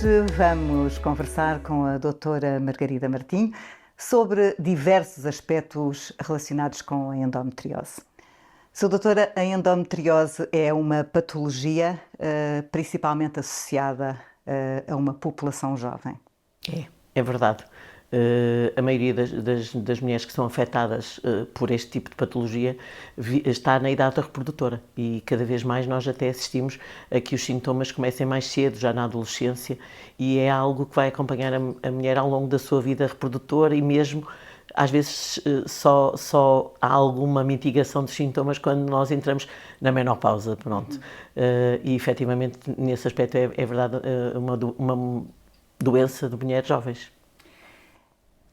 Hoje vamos conversar com a doutora Margarida Martim sobre diversos aspectos relacionados com a endometriose. Sou doutora, a endometriose é uma patologia principalmente associada a uma população jovem. É verdade. A maioria das mulheres que são afetadas por este tipo de patologia está na idade reprodutora e cada vez mais nós até assistimos a que os sintomas comecem mais cedo, já na adolescência, e é algo que vai acompanhar a mulher ao longo da sua vida reprodutora e mesmo às vezes só há alguma mitigação dos sintomas quando nós entramos na menopausa, pronto. E efetivamente nesse aspecto é verdade uma doença de mulheres jovens.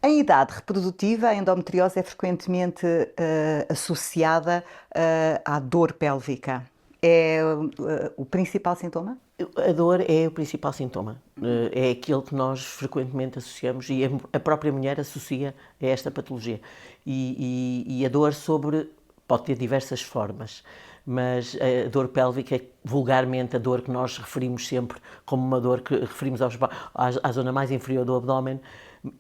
Em idade reprodutiva, a endometriose é frequentemente associada à dor pélvica. É o principal sintoma? A dor é o principal sintoma, é aquele que nós frequentemente associamos e a própria mulher associa a esta patologia. E a dor pode ter diversas formas, mas a dor pélvica é vulgarmente a dor que nós referimos sempre como uma dor que referimos à zona mais inferior do abdômen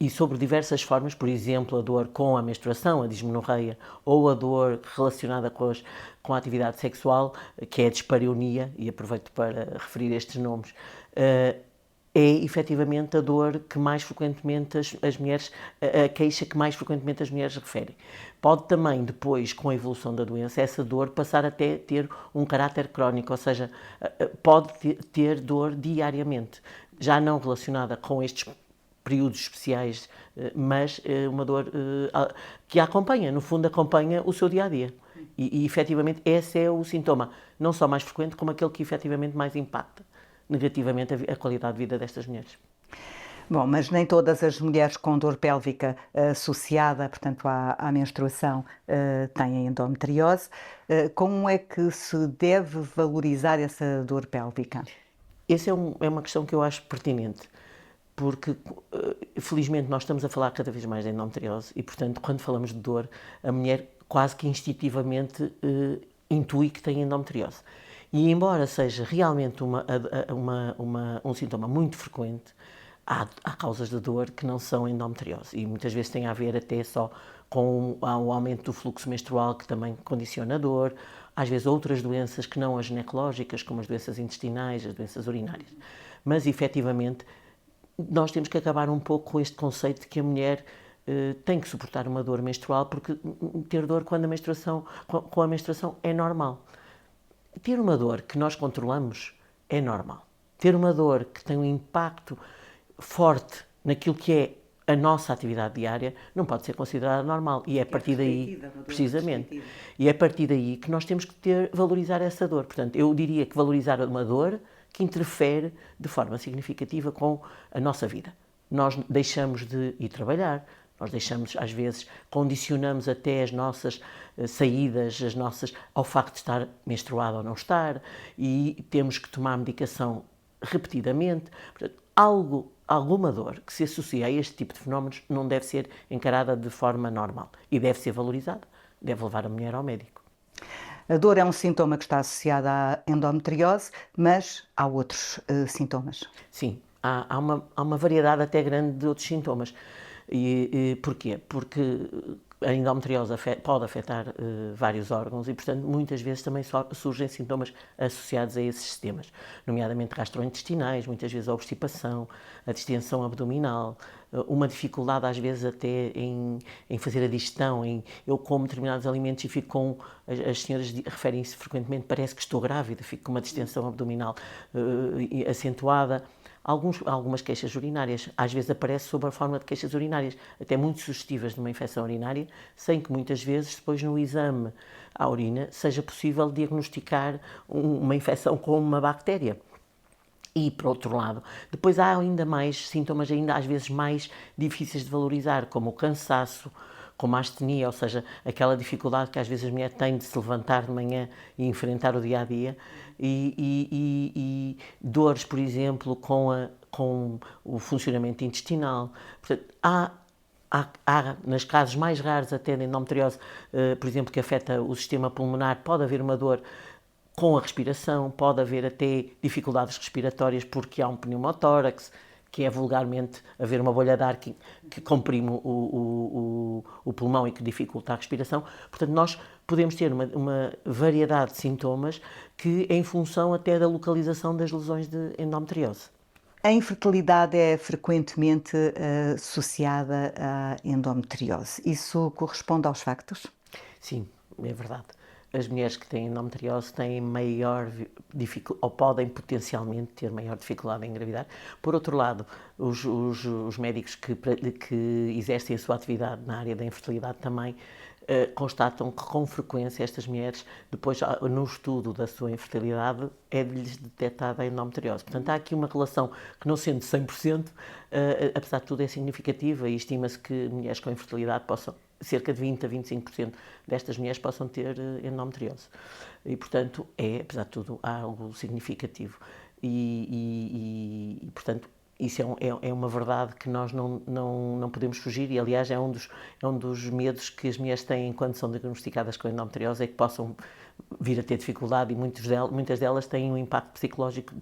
e sobre diversas formas, por exemplo, a dor com a menstruação, a dismenorreia, ou a dor relacionada com a atividade sexual, que é a dispareunia, e aproveito para referir estes nomes, é efetivamente a dor que mais frequentemente as mulheres, a queixa que mais frequentemente as mulheres referem. Pode também, depois, com a evolução da doença, essa dor passar até ter um caráter crónico, ou seja, pode ter dor diariamente, já não relacionada com estes períodos especiais, mas uma dor que a acompanha, no fundo acompanha o seu dia-a-dia. E efetivamente esse é o sintoma, não só mais frequente, como aquele que efetivamente mais impacta negativamente a qualidade de vida destas mulheres. Bom, mas nem todas as mulheres com dor pélvica associada, portanto, à menstruação, têm endometriose. Como é que se deve valorizar essa dor pélvica? Essa é uma questão que eu acho pertinente, porque felizmente nós estamos a falar cada vez mais de endometriose e, portanto, quando falamos de dor, a mulher quase que instintivamente intui que tem endometriose. E embora seja realmente um sintoma muito frequente, há causas de dor que não são endometriose e muitas vezes tem a ver até só com o aumento do fluxo menstrual que também condiciona a dor, às vezes outras doenças que não as ginecológicas, como as doenças intestinais, as doenças urinárias. Mas, efetivamente, nós temos que acabar um pouco com este conceito de que a mulher tem que suportar uma dor menstrual, porque ter dor com a menstruação é normal. Ter uma dor que nós controlamos é normal. Ter uma dor que tem um impacto forte naquilo que é a nossa atividade diária não pode ser considerada normal. E é a partir daí, precisamente, e é a partir daí que nós temos que valorizar essa dor. Portanto, eu diria que valorizar uma dor que interfere de forma significativa com a nossa vida. Nós deixamos de ir trabalhar, nós deixamos, às vezes, condicionamos até as nossas saídas, ao facto de estar menstruada ou não estar, e temos que tomar medicação repetidamente. Portanto, alguma dor que se associa a este tipo de fenómenos não deve ser encarada de forma normal e deve ser valorizada, deve levar a mulher ao médico. A dor é um sintoma que está associado à endometriose, mas há outros sintomas. Sim, há uma variedade até grande de outros sintomas. E porquê? Porque a endometriose pode afetar vários órgãos e, portanto, muitas vezes também surgem sintomas associados a esses sistemas, nomeadamente gastrointestinais, muitas vezes a obstipação, a distensão abdominal, uma dificuldade às vezes até em fazer a digestão, eu como determinados alimentos e fico com, as senhoras referem-se frequentemente, parece que estou grávida, fico com uma distensão abdominal acentuada. Algumas queixas urinárias, às vezes aparece sob a forma de queixas urinárias, até muito sugestivas de uma infecção urinária, sem que muitas vezes depois no exame à urina seja possível diagnosticar uma infecção com uma bactéria. E, por outro lado, depois há ainda mais sintomas, ainda às vezes mais difíceis de valorizar, como o cansaço, como a astenia, ou seja, aquela dificuldade que às vezes a mulher tem de se levantar de manhã e enfrentar o dia-a-dia, e dores, por exemplo, com o funcionamento intestinal. Portanto, nas casos mais raros até de endometriose, por exemplo, que afeta o sistema pulmonar, pode haver uma dor com a respiração, pode haver até dificuldades respiratórias porque há um pneumotórax, que é vulgarmente haver uma bolha de ar que comprime o pulmão e que dificulta a respiração. Portanto, nós podemos ter uma variedade de sintomas que em função até da localização das lesões de endometriose. A infertilidade é frequentemente associada à endometriose. Isso corresponde aos factos? Sim, é verdade. As mulheres que têm endometriose têm maior dificuldade, ou podem potencialmente ter maior dificuldade em engravidar. Por outro lado, os médicos que exercem a sua atividade na área da infertilidade também constatam que com frequência estas mulheres, depois no estudo da sua infertilidade, é-lhes detectada a endometriose. Portanto, há aqui uma relação que, não sendo 100%, apesar de tudo é significativa, e estima-se que mulheres com infertilidade possam, cerca de 20 a 25% destas mulheres possam ter endometriose. E, portanto, apesar de tudo, algo significativo. Portanto, isso é uma verdade que nós não podemos fugir e, aliás, é um dos medos que as mulheres têm quando são diagnosticadas com endometriose, é que possam vir a ter dificuldade e muitas delas têm um impacto psicológico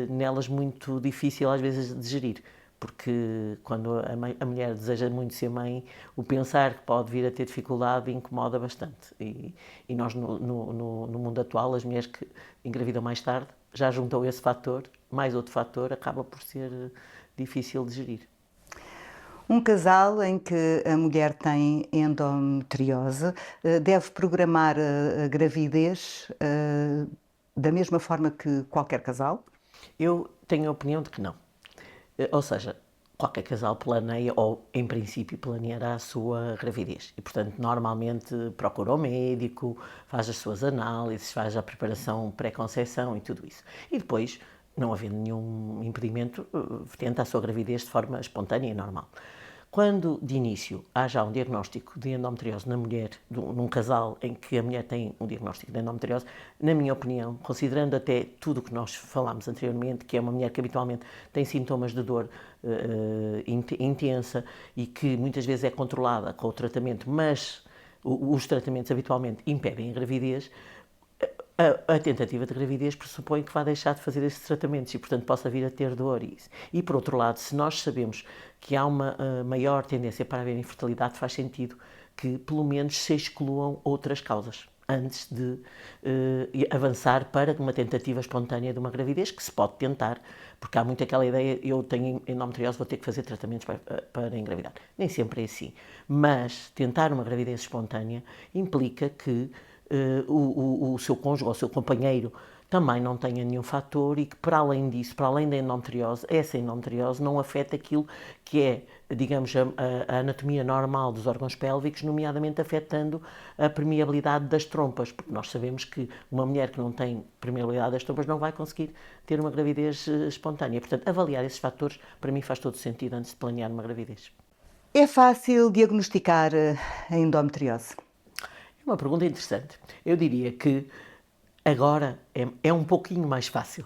nelas muito difícil às vezes de gerir. Porque quando a mulher deseja muito ser mãe, o pensar que pode vir a ter dificuldade incomoda bastante. E nós, no mundo atual, as mulheres que engravidam mais tarde, já juntam esse fator, mais outro fator, acaba por ser difícil de gerir. Um casal em que a mulher tem endometriose deve programar a gravidez da mesma forma que qualquer casal? Eu tenho a opinião de que não. Ou seja, qualquer casal planeia, ou em princípio planeará a sua gravidez. E, portanto, normalmente procura o médico, faz as suas análises, faz a preparação pré-conceição e tudo isso. E depois, não havendo nenhum impedimento, tenta a sua gravidez de forma espontânea e normal. Quando, de início, há já um diagnóstico de endometriose na mulher, num casal em que a mulher tem um diagnóstico de endometriose, na minha opinião, considerando até tudo o que nós falámos anteriormente, que é uma mulher que habitualmente tem sintomas de dor intensa e que muitas vezes é controlada com o tratamento, mas os tratamentos habitualmente impedem a gravidez, a tentativa de gravidez pressupõe que vai deixar de fazer esses tratamentos e, portanto, possa vir a ter dor. E, por outro lado, se nós sabemos que há uma maior tendência para haver infertilidade, faz sentido que, pelo menos, se excluam outras causas antes de avançar para uma tentativa espontânea de uma gravidez, que se pode tentar, porque há muito aquela ideia, eu tenho endometriose, vou ter que fazer tratamentos para engravidar. Nem sempre é assim. Mas tentar uma gravidez espontânea implica que o seu cônjuge ou o seu companheiro também não tenha nenhum fator e que, para além disso, para além da endometriose, essa endometriose não afeta aquilo que é, digamos, a anatomia normal dos órgãos pélvicos, nomeadamente afetando a permeabilidade das trompas, porque nós sabemos que uma mulher que não tem permeabilidade das trompas não vai conseguir ter uma gravidez espontânea. Portanto, avaliar esses fatores, para mim, faz todo sentido antes de planear uma gravidez. É fácil diagnosticar a endometriose? É uma pergunta interessante. Eu diria que agora é um pouquinho mais fácil,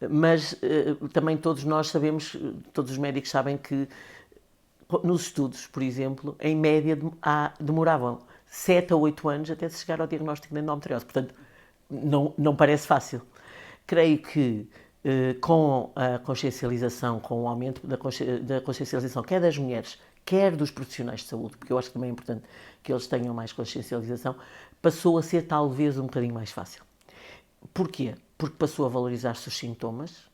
mas também todos nós sabemos, todos os médicos sabem que nos estudos, por exemplo, em média demoravam 7 a 8 anos até se chegar ao diagnóstico de endometriose. Portanto, não parece fácil. Creio que com a consciencialização, com o aumento da consciencialização, quer das mulheres, quer dos profissionais de saúde, porque eu acho que também é importante que eles tenham mais consciencialização, passou a ser talvez um bocadinho mais fácil. Porquê? Porque passou a valorizar-se os sintomas,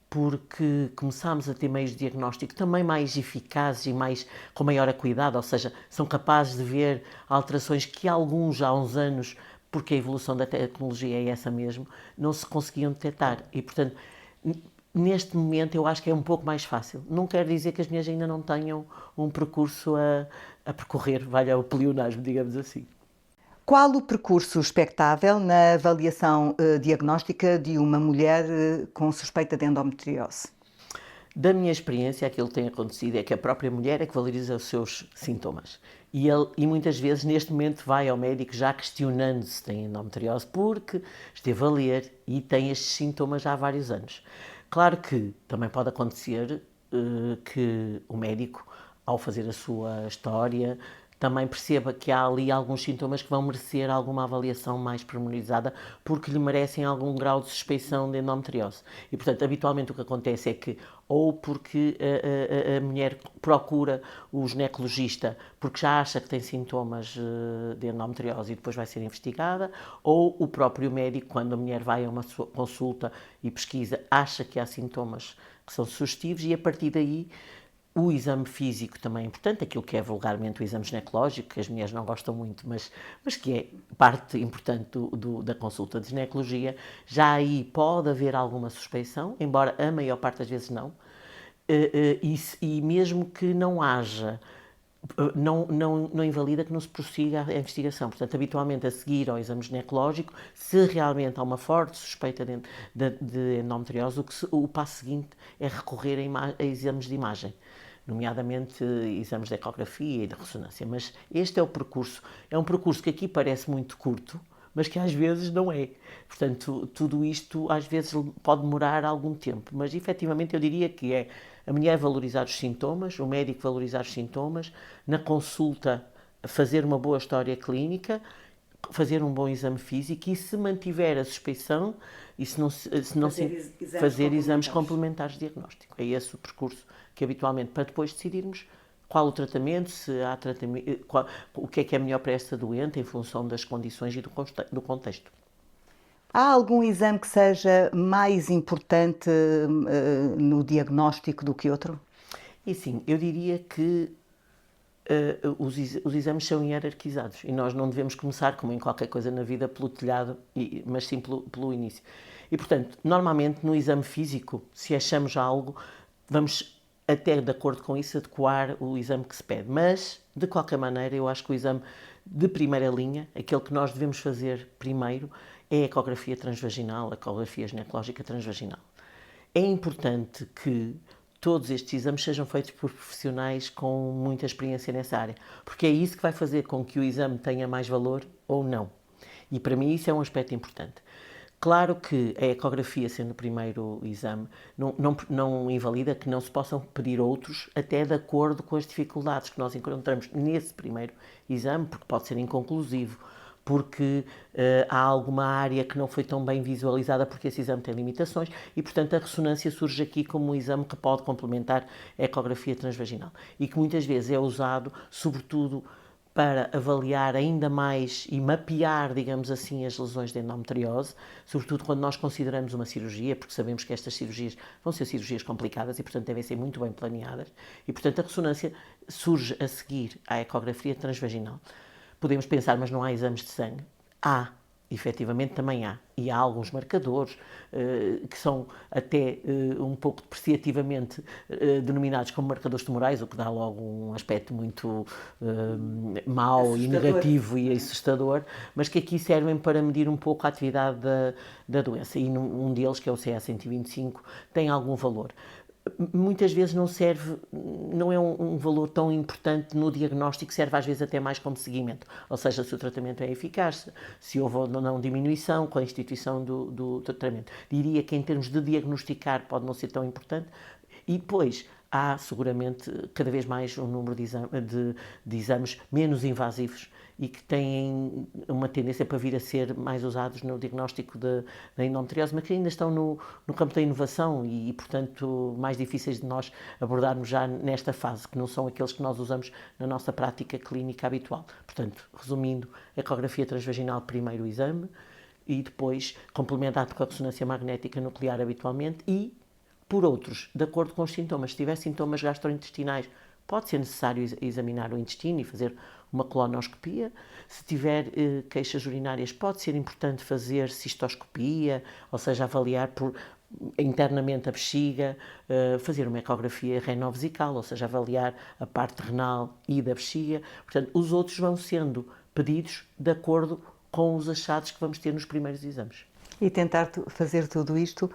porque começámos a ter meios de diagnóstico também mais eficazes e com maior acuidade, ou seja, são capazes de ver alterações que alguns há uns anos, porque a evolução da tecnologia é essa mesmo, não se conseguiam detectar. E, portanto, neste momento eu acho que é um pouco mais fácil. Não quer dizer que as mulheres ainda não tenham um percurso a percorrer, valha o pleonasmo, digamos assim. Qual o percurso expectável na avaliação diagnóstica de uma mulher com suspeita de endometriose? Da minha experiência, aquilo que tem acontecido é que a própria mulher é que valoriza os seus sintomas. E muitas vezes, neste momento, vai ao médico já questionando se tem endometriose, porque esteve a ler e tem estes sintomas já há vários anos. Claro que também pode acontecer que o médico, ao fazer a sua história, também perceba que há ali alguns sintomas que vão merecer alguma avaliação mais pormenorizada, porque lhe merecem algum grau de suspeição de endometriose. E, portanto, habitualmente o que acontece é que, ou porque a mulher procura o ginecologista porque já acha que tem sintomas de endometriose e depois vai ser investigada, ou o próprio médico, quando a mulher vai a uma consulta e pesquisa, acha que há sintomas que são sugestivos e, a partir daí, o exame físico também é importante, aquilo que é vulgarmente o exame ginecológico, que as mulheres não gostam muito, mas que é parte importante da consulta de ginecologia. Já aí pode haver alguma suspeição, embora a maior parte das vezes não, e mesmo que não haja, não invalida que não se prossiga a investigação. Portanto, habitualmente a seguir ao exame ginecológico, se realmente há uma forte suspeita de endometriose, o passo seguinte é recorrer a exames de imagem, nomeadamente exames de ecografia e de ressonância. Mas este é um percurso que aqui parece muito curto, mas que às vezes não é. Portanto, tudo isto às vezes pode demorar algum tempo, mas efetivamente eu diria que é a mulher valorizar os sintomas, o médico valorizar os sintomas, na consulta fazer uma boa história clínica, fazer um bom exame físico e, se mantiver a suspeição, e se não fazer exames complementares de diagnóstico. É esse o percurso que habitualmente, para depois decidirmos qual o tratamento, se há tratamento, o que é melhor para esta doente em função das condições e do contexto. Há algum exame que seja mais importante no diagnóstico do que outro? E sim, eu diria que os exames são hierarquizados e nós não devemos começar, como em qualquer coisa na vida, pelo telhado, mas sim pelo início. E, portanto, normalmente no exame físico, se achamos algo, vamos até de acordo com isso adequar o exame que se pede. Mas, de qualquer maneira, eu acho que o exame de primeira linha, aquele que nós devemos fazer primeiro, é a ecografia transvaginal, a ecografia ginecológica transvaginal. É importante que todos estes exames sejam feitos por profissionais com muita experiência nessa área, porque é isso que vai fazer com que o exame tenha mais valor ou não. E para mim isso é um aspecto importante. Claro que a ecografia, sendo o primeiro exame, não invalida que não se possam pedir outros, até de acordo com as dificuldades que nós encontramos nesse primeiro exame, porque pode ser inconclusivo, porque há alguma área que não foi tão bem visualizada porque esse exame tem limitações e, portanto, a ressonância surge aqui como um exame que pode complementar a ecografia transvaginal e que muitas vezes é usado, sobretudo, para avaliar ainda mais e mapear, digamos assim, as lesões de endometriose, sobretudo quando nós consideramos uma cirurgia, porque sabemos que estas cirurgias vão ser cirurgias complicadas e, portanto, devem ser muito bem planeadas. E, portanto, a ressonância surge a seguir à ecografia transvaginal. Podemos pensar, mas não há exames de sangue? Há, efetivamente também há. E há alguns marcadores que são até um pouco depreciativamente denominados como marcadores tumorais, o que dá logo um aspecto muito mau e negativo e assustador, mas que aqui servem para medir um pouco a atividade da doença. E um deles, que é o CA125, tem algum valor. Muitas vezes não é um valor tão importante no diagnóstico, serve às vezes até mais como seguimento, ou seja, se o tratamento é eficaz, se houve ou não diminuição com a instituição do tratamento. Diria que em termos de diagnosticar pode não ser tão importante, e depois há seguramente cada vez mais um número de exames menos invasivos e que têm uma tendência para vir a ser mais usados no diagnóstico da endometriose, mas que ainda estão no campo da inovação e, portanto, mais difíceis de nós abordarmos já nesta fase, que não são aqueles que nós usamos na nossa prática clínica habitual. Portanto, resumindo, ecografia transvaginal, primeiro exame, e depois complementado com a ressonância magnética nuclear habitualmente e, por outros, de acordo com os sintomas. Se tiver sintomas gastrointestinais, pode ser necessário examinar o intestino e fazer uma colonoscopia. Se tiver queixas urinárias, pode ser importante fazer cistoscopia, ou seja, avaliar internamente a bexiga, fazer uma ecografia renovesical, ou seja, avaliar a parte renal e da bexiga. Portanto, os outros vão sendo pedidos de acordo com os achados que vamos ter nos primeiros exames. E tentar fazer tudo isto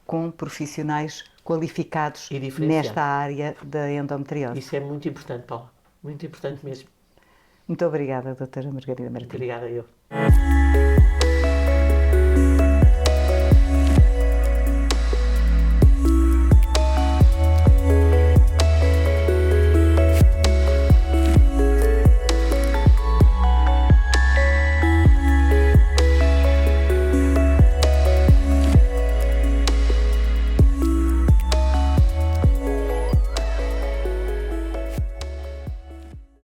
com profissionais qualificados E nesta área da endometriose. Isso é muito importante, Paula. Muito importante mesmo. Muito obrigada, doutora Margarida Martins. Obrigada eu.